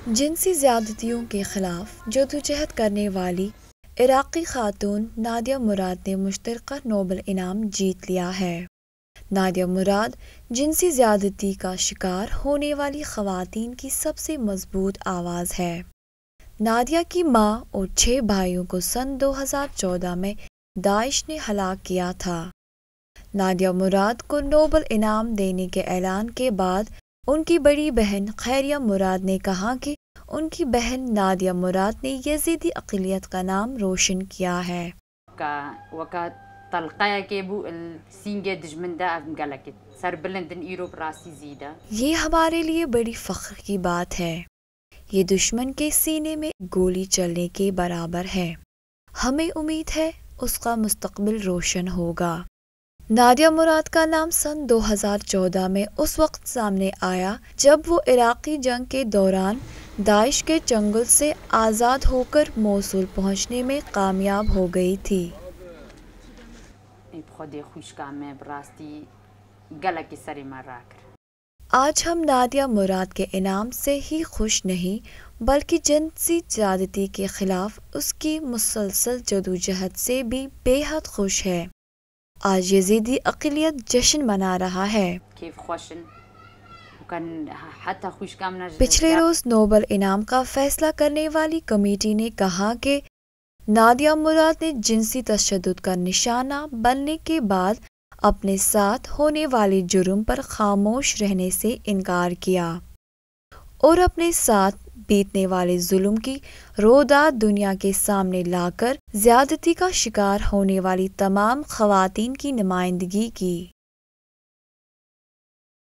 جنسی زیادتیوں کے خلاف جدوجہد کرنے والی عراقی خاتون نادیہ مراد نے مشترکہ نوبل انعام جیت لیا ہے۔ نادیہ مراد جنسی زیادتی کا شکار ہونے والی خواتین کی سب سے مضبوط آواز ہے۔ نادیہ کی ماں اور 6 بھائیوں کو سن 2014 میں داعش نے ہلاک کیا تھا۔ نادیہ مراد کو نوبل انعام دینے کے اعلان کے بعد ان کی بڑی بہن خیریہ مراد نے کہا کہ ان کی بہن نادیہ مراد نے یزیدی اقلیت کا نام روشن کیا ہے۔ یہ ہمارے لیے بڑی فخر کی بات ہے۔ یہ دشمن کے سینے میں گولی چلنے کے برابر ہے۔ ہمیں امید ہے اس کا مستقبل روشن ہوگا۔ نادیہ مراد کا نام سن 2014 میں اس وقت سامنے آیا جب وہ عراقی جنگ کے دوران داعش کے چنگل سے آزاد ہو کر موصل پہنچنے میں کامیاب ہو گئی تھی۔ آج ہم نادیہ مراد کے انعام سے ہی خوش نہیں بلکہ جنسی زیادتی کے خلاف اس کی مسلسل جدوجہد سے بھی بے حد خوش ہیں۔ آج یزیدی اقلیت جشن منا رہا ہے۔ پچھلے روز نوبل انعام کا فیصلہ کرنے والی کمیٹی نے کہا کہ نادیہ مراد نے جنسی تشدد کا نشانہ بننے کے بعد اپنے ساتھ ہونے والے جرم پر خاموش رہنے سے انکار کیا اور اپنے ساتھ بیتنے والے ظلم کی روداد دنیا کے سامنے لا کر زیادتی کا شکار ہونے والی تمام خواتین کی نمائندگی کی۔